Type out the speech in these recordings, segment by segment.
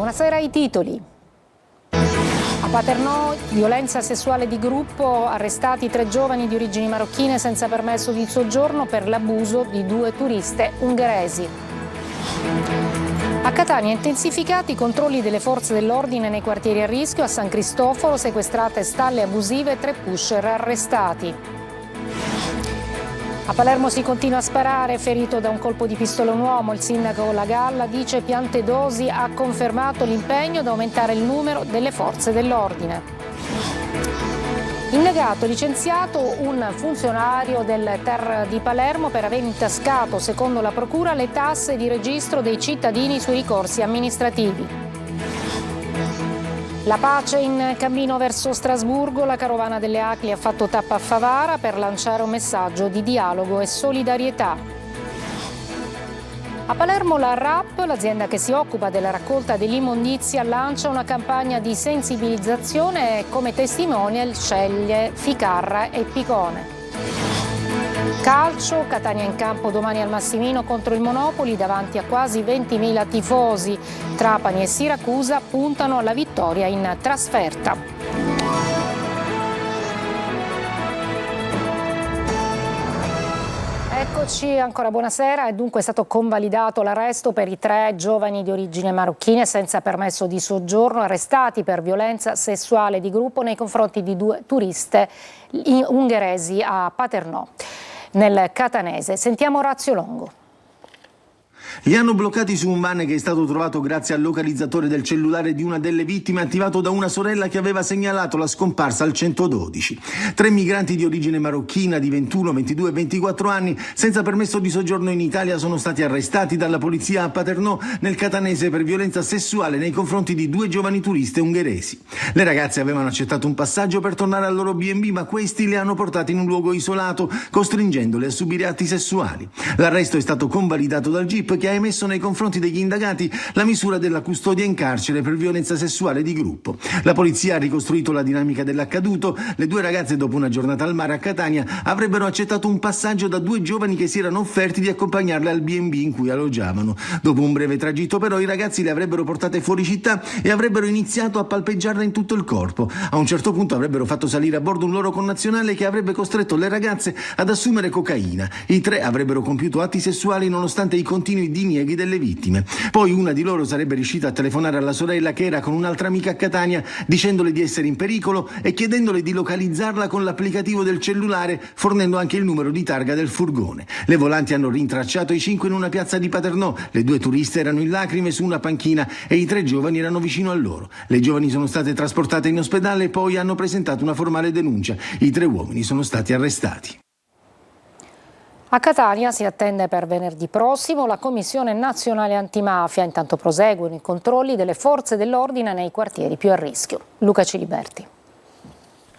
Buonasera ai titoli. A Paternò, violenza sessuale di gruppo, arrestati 3 giovani di origini marocchine senza permesso di soggiorno per l'abuso di 2 turiste ungheresi. A Catania intensificati i controlli delle forze dell'ordine nei quartieri a rischio. A San Cristoforo sequestrate stalle abusive, 3 pusher arrestati. A Palermo si continua a sparare, ferito da un colpo di pistola un uomo. Il sindaco La Galla dice Piantedosi ha confermato l'impegno ad aumentare il numero delle forze dell'ordine. Indagato, licenziato un funzionario del TER di Palermo per aver intascato, secondo la procura, le tasse di registro dei cittadini sui ricorsi amministrativi. La pace in cammino verso Strasburgo, la carovana delle ACLI ha fatto tappa a Favara per lanciare un messaggio di dialogo e solidarietà. A Palermo la RAP, l'azienda che si occupa della raccolta dell'immondizia, lancia una campagna di sensibilizzazione e come testimonial sceglie Ficarra e Picone. Calcio, Catania in campo domani al Massimino contro il Monopoli davanti a quasi 20.000 tifosi. Trapani e Siracusa puntano alla vittoria in trasferta. Eccoci, ancora buonasera. È dunque stato convalidato l'arresto per i 3 giovani di origine marocchina senza permesso di soggiorno, arrestati per violenza sessuale di gruppo nei confronti di 2 turiste ungheresi a Paternò, nel Catanese. Sentiamo Orazio Longo. Li hanno bloccati su un van che è stato trovato grazie al localizzatore del cellulare di una delle vittime attivato da una sorella che aveva segnalato la scomparsa al 112. 3 migranti di origine marocchina di 21, 22 e 24 anni senza permesso di soggiorno in Italia sono stati arrestati dalla polizia a Paternò, nel Catanese, per violenza sessuale nei confronti di 2 giovani turiste ungheresi. Le ragazze avevano accettato un passaggio per tornare al loro B&B, ma questi le hanno portate in un luogo isolato, costringendole a subire atti sessuali. L'arresto è stato convalidato dal GIP, che ha emesso nei confronti degli indagati la misura della custodia in carcere per violenza sessuale di gruppo. La polizia ha ricostruito la dinamica dell'accaduto. Le 2 ragazze, dopo una giornata al mare a Catania, avrebbero accettato un passaggio da 2 giovani che si erano offerti di accompagnarle al B&B in cui alloggiavano. Dopo un breve tragitto però i ragazzi le avrebbero portate fuori città e avrebbero iniziato a palpeggiarla in tutto il corpo. A un certo punto avrebbero fatto salire a bordo un loro connazionale che avrebbe costretto le ragazze ad assumere cocaina. I 3 avrebbero compiuto atti sessuali nonostante i continui dinieghi delle vittime. Poi una di loro sarebbe riuscita a telefonare alla sorella, che era con un'altra amica a Catania, dicendole di essere in pericolo e chiedendole di localizzarla con l'applicativo del cellulare, fornendo anche il numero di targa del furgone. Le volanti hanno rintracciato i 5 in una piazza di Paternò. Le 2 turiste erano in lacrime su una panchina e i 3 giovani erano vicino a loro. Le giovani sono state trasportate in ospedale e poi hanno presentato una formale denuncia. I 3 uomini sono stati arrestati. A Catania si attende per venerdì prossimo la Commissione Nazionale Antimafia. Intanto proseguono i controlli delle forze dell'ordine nei quartieri più a rischio. Luca Ciliberti.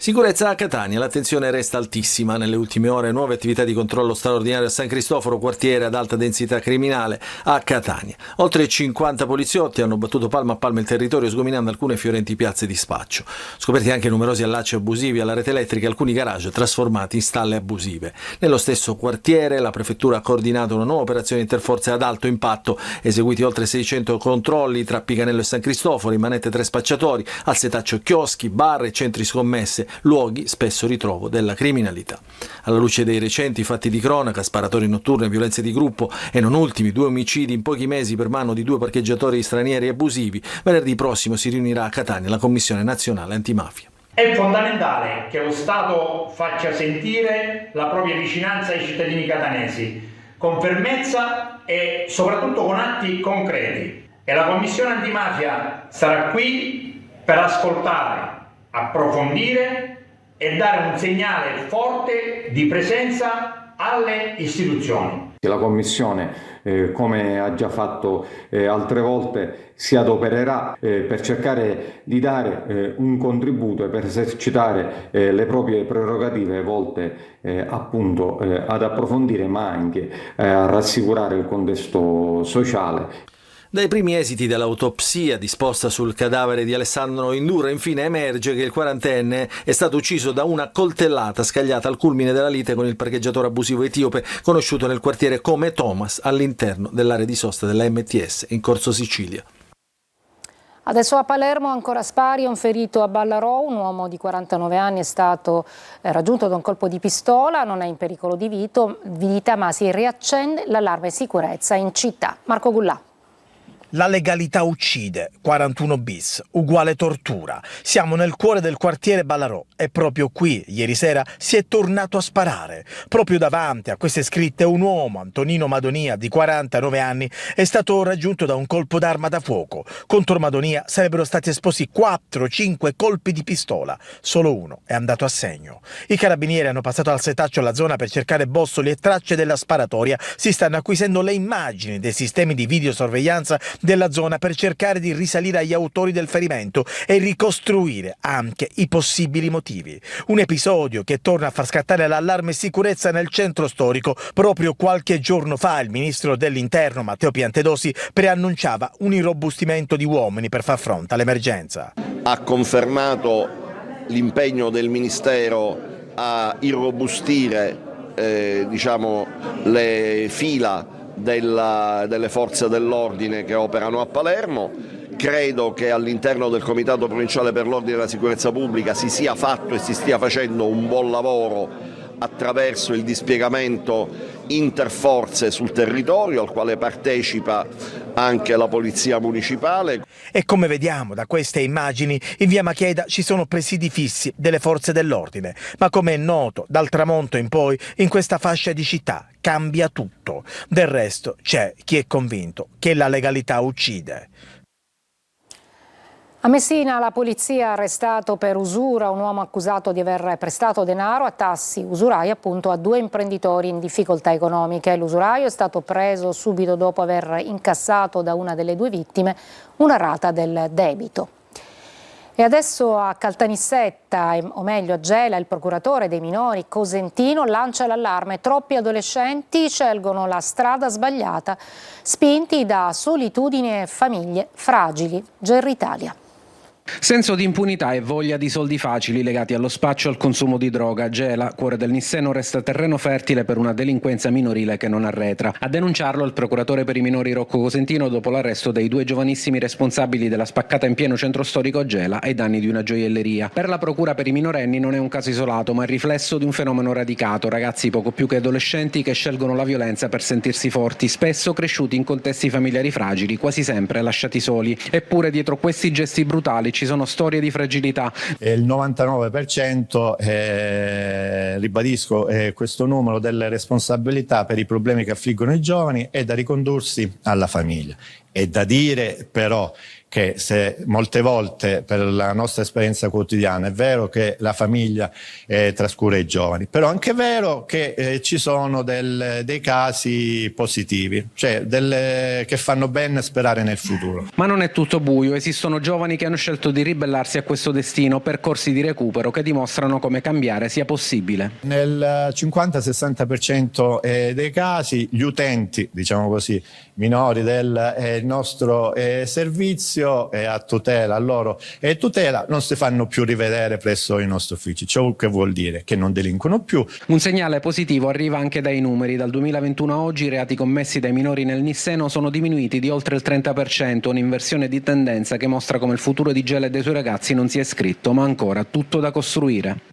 Sicurezza a Catania, l'attenzione resta altissima. Nelle ultime ore nuove attività di controllo straordinario a San Cristoforo, quartiere ad alta densità criminale a Catania. Oltre 50 poliziotti hanno battuto palmo a palmo il territorio, sgominando alcune fiorenti piazze di spaccio. Scoperti anche numerosi allacci abusivi alla rete elettrica e alcuni garage trasformati in stalle abusive. Nello stesso quartiere la prefettura ha coordinato una nuova operazione interforze ad alto impatto, eseguiti oltre 600 controlli tra Picanello e San Cristoforo, in manette 3 spacciatori, al setaccio chioschi, bar e centri scommesse, luoghi spesso ritrovo della criminalità. Alla luce dei recenti fatti di cronaca, sparatori notturni, violenze di gruppo e non ultimi 2 omicidi in pochi mesi per mano di 2 parcheggiatori stranieri abusivi, venerdì prossimo si riunirà a Catania la Commissione Nazionale Antimafia. È fondamentale che lo Stato faccia sentire la propria vicinanza ai cittadini catanesi con fermezza e soprattutto con atti concreti. E la Commissione Antimafia sarà qui per ascoltare, approfondire e dare un segnale forte di presenza alle istituzioni. La Commissione, come ha già fatto altre volte, si adopererà per cercare di dare un contributo e per esercitare le proprie prerogative volte appunto ad approfondire ma anche a rassicurare il contesto sociale. Dai primi esiti dell'autopsia disposta sul cadavere di Alessandro Indura, infine emerge che il 40enne è stato ucciso da una coltellata scagliata al culmine della lite con il parcheggiatore abusivo etiope conosciuto nel quartiere come Thomas all'interno dell'area di sosta della MTS in Corso Sicilia. Adesso a Palermo ancora spari, un ferito a Ballarò, un uomo di 49 anni è stato raggiunto da un colpo di pistola, non è in pericolo di vita ma si riaccende l'allarme sicurezza in città. Marco Gullà. La legalità uccide, 41 bis, uguale tortura. Siamo nel cuore del quartiere Ballarò e proprio qui, ieri sera, si è tornato a sparare. Proprio davanti a queste scritte un uomo, Antonino Madonia, di 49 anni, è stato raggiunto da un colpo d'arma da fuoco. Contro Madonia sarebbero stati esposti 4-5 colpi di pistola. Solo uno è andato a segno. I carabinieri hanno passato al setaccio la zona per cercare bossoli e tracce della sparatoria. Si stanno acquisendo le immagini dei sistemi di videosorveglianza della zona per cercare di risalire agli autori del ferimento e ricostruire anche i possibili motivi. Un episodio che torna a far scattare l'allarme sicurezza nel centro storico. Proprio qualche giorno fa il ministro dell'Interno Matteo Piantedosi preannunciava un irrobustimento di uomini per far fronte all'emergenza. Ha confermato l'impegno del Ministero a irrobustire le fila delle forze dell'ordine che operano a Palermo. Credo che all'interno del Comitato Provinciale per l'Ordine e la Sicurezza Pubblica si sia fatto e si stia facendo un buon lavoro attraverso il dispiegamento interforze sul territorio, al quale partecipa anche la Polizia Municipale. E come vediamo da queste immagini, in via Macheda ci sono presidi fissi delle forze dell'ordine, ma come è noto, dal tramonto in poi, in questa fascia di città cambia tutto. Del resto c'è chi è convinto che la legalità uccide. A Messina la polizia ha arrestato per usura un uomo accusato di aver prestato denaro a tassi usurai appunto a 2 imprenditori in difficoltà economiche. L'usuraio è stato preso subito dopo aver incassato da una delle 2 vittime una rata del debito. E adesso a Caltanissetta, o meglio a Gela, il procuratore dei minori Cosentino lancia l'allarme. Troppi adolescenti scelgono la strada sbagliata, spinti da solitudine e famiglie fragili. GR Italia. Senso di impunità e voglia di soldi facili legati allo spaccio e al consumo di droga. Gela, cuore del Nisseno, resta terreno fertile per una delinquenza minorile che non arretra. A denunciarlo il procuratore per i minori Rocco Cosentino dopo l'arresto dei 2 giovanissimi responsabili della spaccata in pieno centro storico a Gela ai danni di una gioielleria. Per la procura per i minorenni non è un caso isolato, ma il riflesso di un fenomeno radicato. Ragazzi poco più che adolescenti che scelgono la violenza per sentirsi forti, spesso cresciuti in contesti familiari fragili, quasi sempre lasciati soli. Eppure dietro questi gesti brutali ci sono storie di fragilità. Il 99%, ribadisco, questo numero delle responsabilità per i problemi che affliggono i giovani è da ricondursi alla famiglia. È da dire però che se molte volte per la nostra esperienza quotidiana è vero che la famiglia trascura i giovani, però è anche vero che ci sono dei casi positivi, cioè che fanno ben sperare nel futuro. Ma non è tutto buio, esistono giovani che hanno scelto di ribellarsi a questo destino, percorsi di recupero che dimostrano come cambiare sia possibile. Nel 50-60% dei casi gli utenti, diciamo così, minori del nostro servizio a tutela loro e tutela non si fanno più rivedere presso i nostri uffici. Ciò che vuol dire che non delinquono più. Un segnale positivo arriva anche dai numeri. Dal 2021 a oggi i reati commessi dai minori nel Nisseno sono diminuiti di oltre il 30%, un'inversione di tendenza che mostra come il futuro di Gela e dei suoi ragazzi non sia scritto, ma ancora tutto da costruire.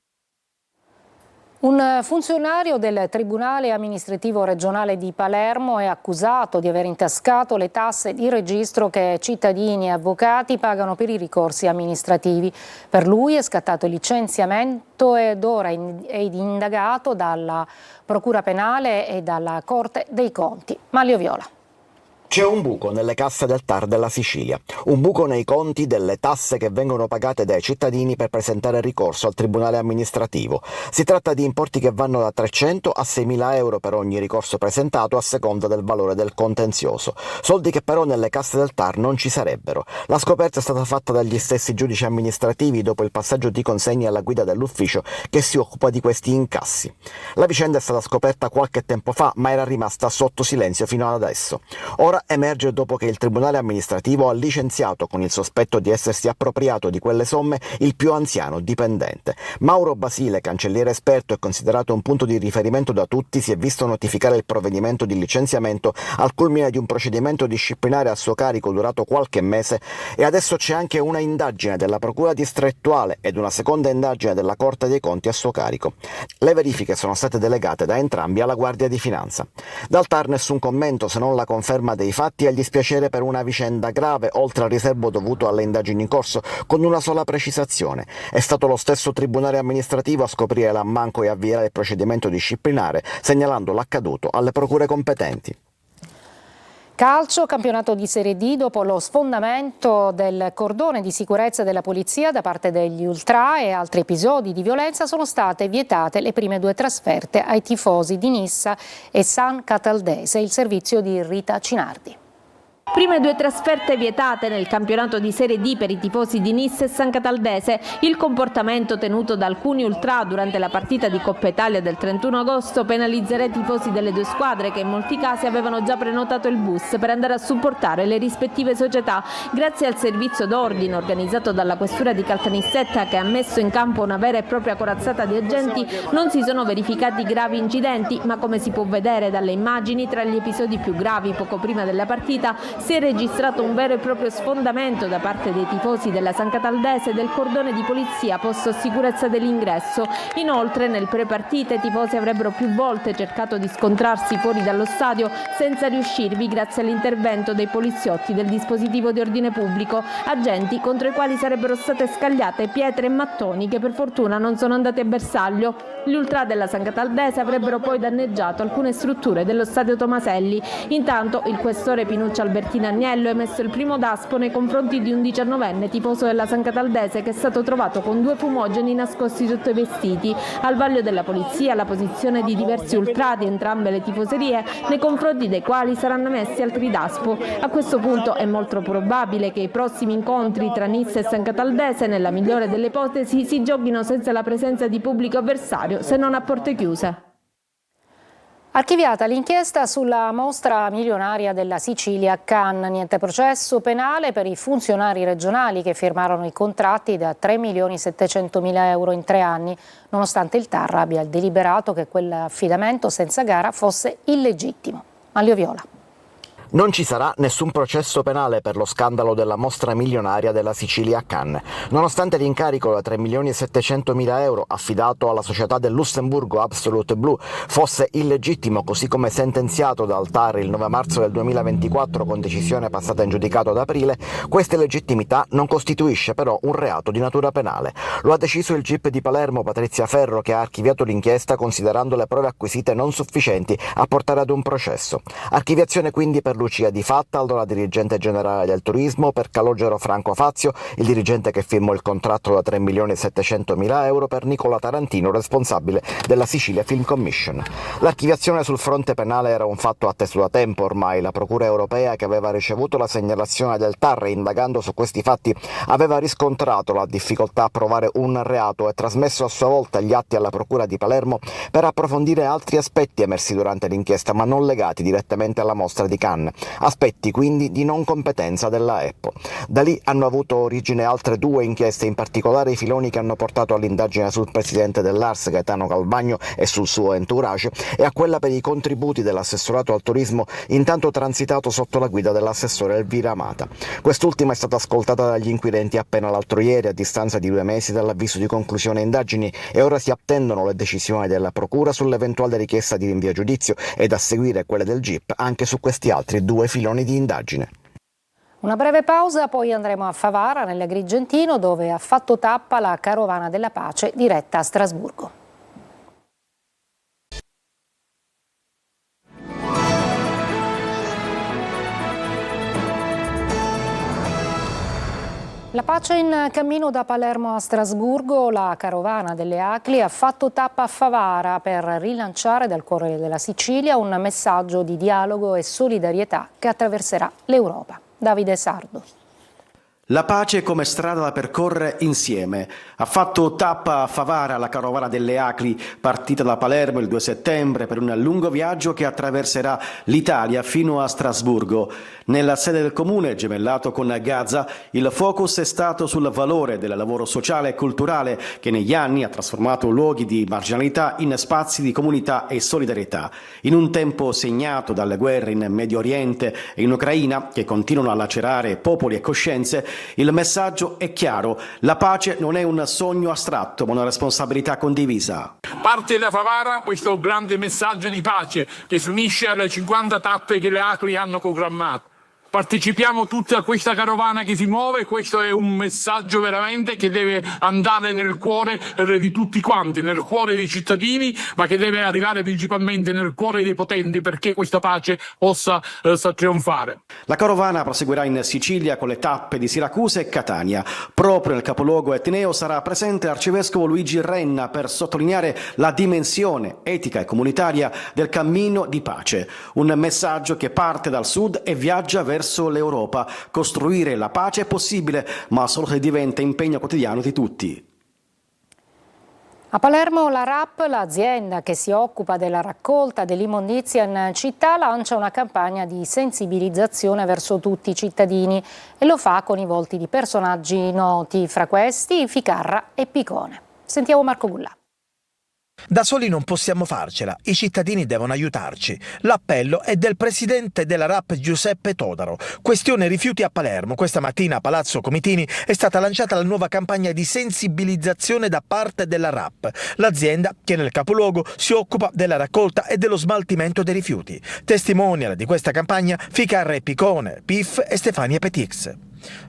Un funzionario del Tribunale amministrativo regionale di Palermo è accusato di aver intascato le tasse di registro che cittadini e avvocati pagano per i ricorsi amministrativi. Per lui è scattato il licenziamento ed ora è indagato dalla Procura Penale e dalla Corte dei Conti. Manlio Viola. C'è un buco nelle casse del TAR della Sicilia, un buco nei conti delle tasse che vengono pagate dai cittadini per presentare ricorso al Tribunale amministrativo. Si tratta di importi che vanno da 300 a 6.000 euro per ogni ricorso presentato a seconda del valore del contenzioso, soldi che però nelle casse del TAR non ci sarebbero. La scoperta è stata fatta dagli stessi giudici amministrativi dopo il passaggio di consegne alla guida dell'ufficio che si occupa di questi incassi. La vicenda è stata scoperta qualche tempo fa, ma era rimasta sotto silenzio fino ad adesso. Ora cosa emerge dopo che il Tribunale amministrativo ha licenziato con il sospetto di essersi appropriato di quelle somme il più anziano dipendente. Mauro Basile, cancelliere esperto e considerato un punto di riferimento da tutti, si è visto notificare il provvedimento di licenziamento al culmine di un procedimento disciplinare a suo carico durato qualche mese, e adesso c'è anche una indagine della Procura distrettuale ed una seconda indagine della Corte dei Conti a suo carico. Le verifiche sono state delegate da entrambi alla Guardia di Finanza. Dal TAR nessun commento se non la conferma dei fatti e il dispiacere per una vicenda grave, oltre al riserbo dovuto alle indagini in corso, con una sola precisazione: è stato lo stesso Tribunale amministrativo a scoprire l'ammanco e avviare il procedimento disciplinare, segnalando l'accaduto alle procure competenti. Calcio, campionato di Serie D. Dopo lo sfondamento del cordone di sicurezza della polizia da parte degli ultra e altri episodi di violenza, sono state vietate le prime 2 trasferte ai tifosi di Nissa e San Cataldese. Il servizio di Rita Cinardi. Prime 2 trasferte vietate nel campionato di Serie D per i tifosi di Nissa e San Cataldese. Il comportamento tenuto da alcuni ultra durante la partita di Coppa Italia del 31 agosto penalizzerà i tifosi delle 2 squadre, che in molti casi avevano già prenotato il bus per andare a supportare le rispettive società. Grazie al servizio d'ordine organizzato dalla Questura di Caltanissetta, che ha messo in campo una vera e propria corazzata di agenti, non si sono verificati gravi incidenti, ma come si può vedere dalle immagini, tra gli episodi più gravi poco prima della partita si è registrato un vero e proprio sfondamento da parte dei tifosi della San Cataldese del cordone di polizia posto a sicurezza dell'ingresso. Inoltre, nel pre-partita i tifosi avrebbero più volte cercato di scontrarsi fuori dallo stadio senza riuscirvi grazie all'intervento dei poliziotti del dispositivo di ordine pubblico, agenti contro i quali sarebbero state scagliate pietre e mattoni che per fortuna non sono andati a bersaglio. Gli ultra della San Cataldese avrebbero poi danneggiato alcune strutture dello stadio Tomaselli. Intanto il questore Pinuccio Albertino Agnello ha emesso il primo daspo nei confronti di un 19enne tifoso della San Cataldese che è stato trovato con 2 fumogeni nascosti sotto i vestiti. Al vaglio della polizia la posizione di diversi ultra di entrambe le tifoserie, nei confronti dei quali saranno emessi altri daspo. A questo punto è molto probabile che i prossimi incontri tra Nissa e San Cataldese, nella migliore delle ipotesi, si giochino senza la presenza di pubblico avversario, se non a porte chiuse. Archiviata l'inchiesta sulla mostra milionaria della Sicilia a Cannes. Niente processo penale per i funzionari regionali che firmarono i contratti da 3.700.000 euro in 3 anni, nonostante il TAR abbia deliberato che quell'affidamento senza gara fosse illegittimo. Manlio Viola. Non ci sarà nessun processo penale per lo scandalo della mostra milionaria della Sicilia a Cannes. Nonostante l'incarico da 3.700.000 euro affidato alla società del Lussemburgo Absolute Blue fosse illegittimo, così come sentenziato dal TAR il 9 marzo del 2024 con decisione passata in giudicato ad aprile, questa illegittimità non costituisce però un reato di natura penale. Lo ha deciso il GIP di Palermo Patrizia Ferro, che ha archiviato l'inchiesta considerando le prove acquisite non sufficienti a portare ad un processo. Archiviazione quindi per Lucia Di Fatta, allora dirigente generale del turismo, per Calogero Franco Fazio, il dirigente che firmò il contratto da 3.700.000 euro, per Nicola Tarantino, responsabile della Sicilia Film Commission. L'archiviazione sul fronte penale era un fatto atteso da tempo ormai. La Procura europea, che aveva ricevuto la segnalazione del TAR indagando su questi fatti, aveva riscontrato la difficoltà a provare un reato e trasmesso a sua volta gli atti alla Procura di Palermo per approfondire altri aspetti emersi durante l'inchiesta ma non legati direttamente alla mostra di Cannes. Aspetti quindi di non competenza della EPPO. Da lì hanno avuto origine altre 2 inchieste, in particolare i filoni che hanno portato all'indagine sul presidente dell'Ars Gaetano Calvagno e sul suo entourage, e a quella per i contributi dell'assessorato al turismo, intanto transitato sotto la guida dell'assessore Elvira Amata. Quest'ultima è stata ascoltata dagli inquirenti appena l'altro ieri, a distanza di 2 mesi dall'avviso di conclusione indagini, e ora si attendono le decisioni della Procura sull'eventuale richiesta di rinvio a giudizio ed a seguire quelle del GIP anche su questi altri 2 filoni di indagine. Una breve pausa, poi andremo a Favara, nell'Agrigentino, dove ha fatto tappa la Carovana della Pace diretta a Strasburgo. La pace in cammino da Palermo a Strasburgo. La Carovana delle Acli ha fatto tappa a Favara per rilanciare dal cuore della Sicilia un messaggio di dialogo e solidarietà che attraverserà l'Europa. Davide Sardo. La pace come strada da percorrere insieme. Ha fatto tappa a Favara la Carovana delle Acli, partita partita da Palermo il 2 settembre per un lungo viaggio che attraverserà l'Italia fino a Strasburgo. Nella sede del comune, gemellato con Gaza, il focus è stato sul valore del lavoro sociale e culturale che negli anni ha trasformato luoghi di marginalità in spazi di comunità e solidarietà. In un tempo segnato dalle guerre in Medio Oriente e in Ucraina, che continuano a lacerare popoli e coscienze, il messaggio è chiaro: la pace non è un sogno astratto, ma una responsabilità condivisa. Parte da Favara questo grande messaggio di pace che si unisce alle 50 tappe che le Acri hanno programmato. Partecipiamo tutti a questa carovana che si muove, questo è un messaggio veramente che deve andare nel cuore di tutti quanti, nel cuore dei cittadini, ma che deve arrivare principalmente nel cuore dei potenti perché questa pace possa trionfare. La carovana proseguirà in Sicilia con le tappe di Siracusa e Catania. Proprio nel capoluogo etneo sarà presente l'arcivescovo Luigi Renna per sottolineare la dimensione etica e comunitaria del cammino di pace. Un messaggio che parte dal sud e viaggia verso l'Europa. Costruire la pace è possibile, ma solo se diventa impegno quotidiano di tutti. A Palermo la RAP, l'azienda che si occupa della raccolta dell'immondizia in città, lancia una campagna di sensibilizzazione verso tutti i cittadini e lo fa con i volti di personaggi noti, fra questi Ficarra e Picone. Sentiamo Marco Bullà. Da soli non possiamo farcela, i cittadini devono aiutarci. L'appello è del presidente della RAP Giuseppe Todaro. Questione rifiuti a Palermo. Questa mattina a Palazzo Comitini è stata lanciata la nuova campagna di sensibilizzazione da parte della RAP, l'azienda che nel capoluogo si occupa della raccolta e dello smaltimento dei rifiuti. Testimonial di questa campagna Ficarra e Picone, PIF e Stefania Petix.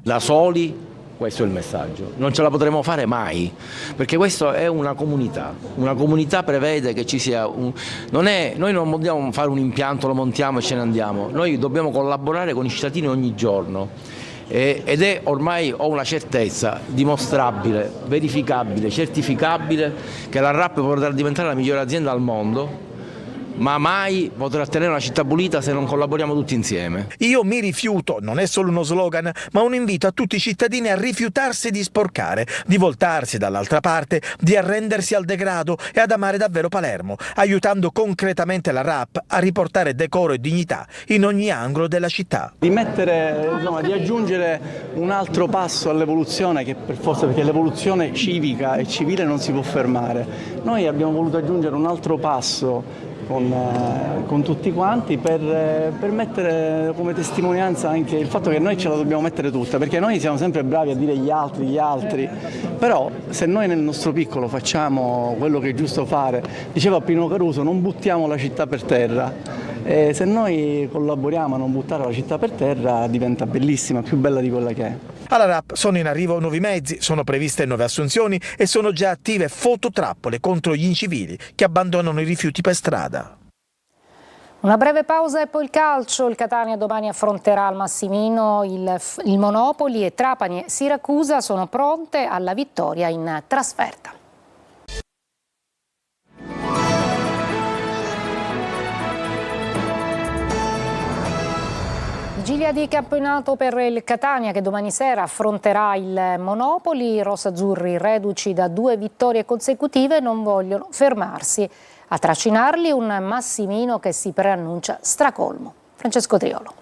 Da soli, questo è il messaggio, non ce la potremo fare mai, perché questo è una comunità prevede che ci sia noi non dobbiamo fare un impianto, lo montiamo e ce ne andiamo, noi dobbiamo collaborare con i cittadini ogni giorno ed è ormai, ho una certezza dimostrabile, verificabile, certificabile che la RAP potrà diventare la migliore azienda al mondo, ma mai potrà tenere una città pulita se non collaboriamo tutti insieme. Io mi rifiuto non è solo uno slogan, ma un invito a tutti i cittadini a rifiutarsi di sporcare, di voltarsi dall'altra parte, di arrendersi al degrado e ad amare davvero Palermo, aiutando concretamente la RAP a riportare decoro e dignità in ogni angolo della città. Di aggiungere un altro passo all'evoluzione, che per forza, perché l'evoluzione civica e civile non si può fermare. Noi abbiamo voluto aggiungere un altro passo con tutti quanti per mettere come testimonianza anche il fatto che noi ce la dobbiamo mettere tutta, perché noi siamo sempre bravi a dire gli altri, però se noi nel nostro piccolo facciamo quello che è giusto fare, diceva Pino Caruso, non buttiamo la città per terra, e se noi collaboriamo a non buttare la città per terra diventa bellissima, più bella di quella che è. Alla RAP sono in arrivo nuovi mezzi, sono previste nuove assunzioni e sono già attive fototrappole contro gli incivili che abbandonano i rifiuti per strada. Una breve pausa e poi il calcio. Il Catania domani affronterà al Massimino il Monopoli e Trapani e Siracusa sono pronte alla vittoria in trasferta. Vigilia di campionato per il Catania che domani sera affronterà il Monopoli. I rossazzurri, reduci da 2 vittorie consecutive, non vogliono fermarsi. A trascinarli un Massimino che si preannuncia stracolmo. Francesco Triolo.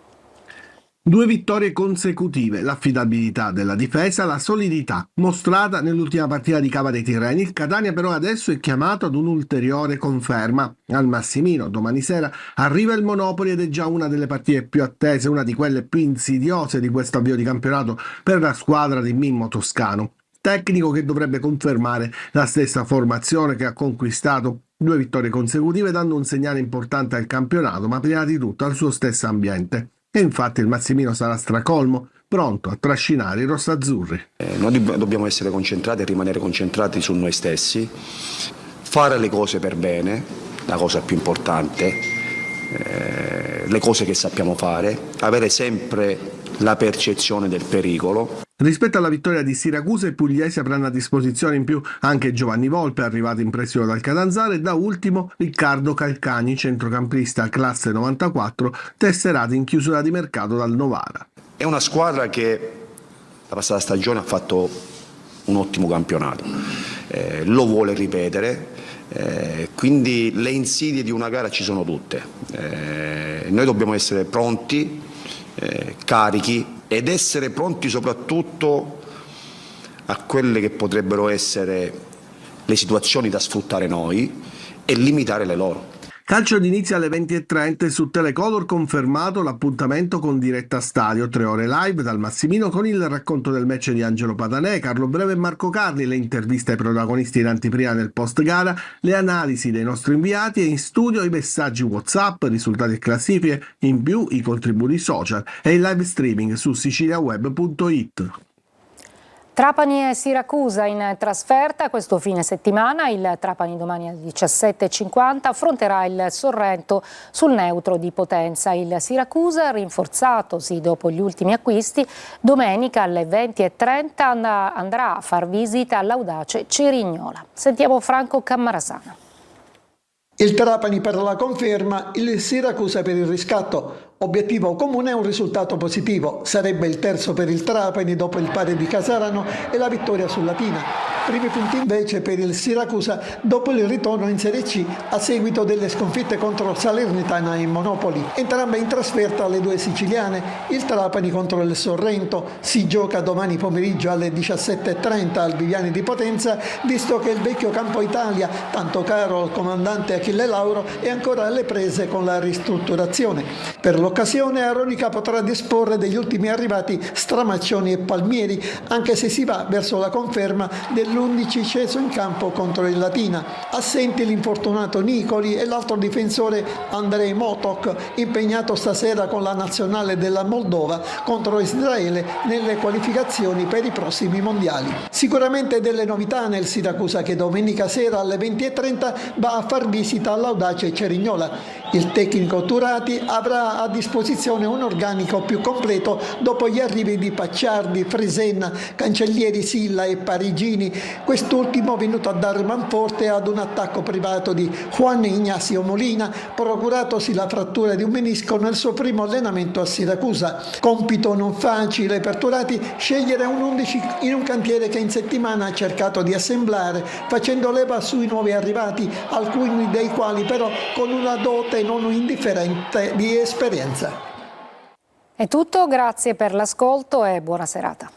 2 vittorie consecutive, l'affidabilità della difesa, la solidità mostrata nell'ultima partita di Cava dei Tirreni. Il Catania però adesso è chiamato ad un'ulteriore conferma. Al Massimino domani sera arriva il Monopoli ed è già una delle partite più attese, una di quelle più insidiose di questo avvio di campionato per la squadra di Mimmo Toscano. Tecnico che dovrebbe confermare la stessa formazione che ha conquistato 2 vittorie consecutive, dando un segnale importante al campionato, ma prima di tutto al suo stesso ambiente. E infatti il Massimino sarà stracolmo, pronto a trascinare i rossazzurri. Noi dobbiamo essere concentrati e rimanere concentrati su noi stessi, fare le cose per bene, la cosa più importante, le cose che sappiamo fare, avere sempre la percezione del pericolo. Rispetto alla vittoria di Siracusa, i pugliesi avranno a disposizione in più anche Giovanni Volpe, arrivato in prestito dal Catanzaro, e da ultimo Riccardo Calcagni, centrocampista classe 94, tesserato in chiusura di mercato dal Novara. È una squadra che la passata stagione ha fatto un ottimo campionato, lo vuole ripetere, Quindi le insidie di una gara ci sono tutte. Noi dobbiamo essere pronti, carichi, ed essere pronti soprattutto a quelle che potrebbero essere le situazioni da sfruttare noi e limitare le loro. Calcio d'inizio alle 20:30 e su Telecolor confermato l'appuntamento con Diretta Stadio, 3 ore live dal Massimino con il racconto del match di Angelo Patanè, Carlo Breve e Marco Carli, le interviste ai protagonisti in anteprima nel post gara, le analisi dei nostri inviati e in studio i messaggi WhatsApp, risultati e classifiche, in più i contributi social e il live streaming su siciliaweb.it. Trapani e Siracusa in trasferta questo fine settimana. Il Trapani domani alle 17:50 affronterà il Sorrento sul neutro di Potenza. Il Siracusa, rinforzatosi dopo gli ultimi acquisti, domenica alle 20:30 andrà a far visita all'Audace Cerignola. Sentiamo Franco Cammarasana. Il Trapani per la conferma, il Siracusa per il riscatto. Obiettivo comune è un risultato positivo. Sarebbe il terzo per il Trapani dopo il pari di Casarano e la vittoria sul Latina. Primi punti invece per il Siracusa dopo il ritorno in Serie C a seguito delle sconfitte contro Salernitana e Monopoli. Entrambe in trasferta alle due siciliane. Il Trapani contro il Sorrento si gioca domani pomeriggio alle 17:30 al Viviani di Potenza, visto che il vecchio Campo Italia, tanto caro al comandante Achille Lauro, è ancora alle prese con la ristrutturazione. Per l'occasione Aronica potrà disporre degli ultimi arrivati Stramaccioni e Palmieri, anche se si va verso la conferma dell'11 sceso in campo contro il Latina. Assenti l'infortunato Nicoli e l'altro difensore Andrei Motok, impegnato stasera con la nazionale della Moldova contro Israele nelle qualificazioni per i prossimi mondiali. Sicuramente delle novità nel Siracusa, che domenica sera alle 20:30 va a far visita all'Audace Cerignola. Il tecnico Turati avrà a disposizione un organico più completo dopo gli arrivi di Pacciardi, Frisen, Cancellieri, Silla e Parigini, quest'ultimo venuto a dare manforte ad un attacco privato di Juan Ignacio Molina, procuratosi la frattura di un menisco nel suo primo allenamento a Siracusa. Compito non facile per Turati scegliere un 11 in un cantiere che in settimana ha cercato di assemblare, facendo leva sui nuovi arrivati, alcuni dei quali però con una dote non indifferente di esperienza. È tutto, grazie per l'ascolto e buona serata.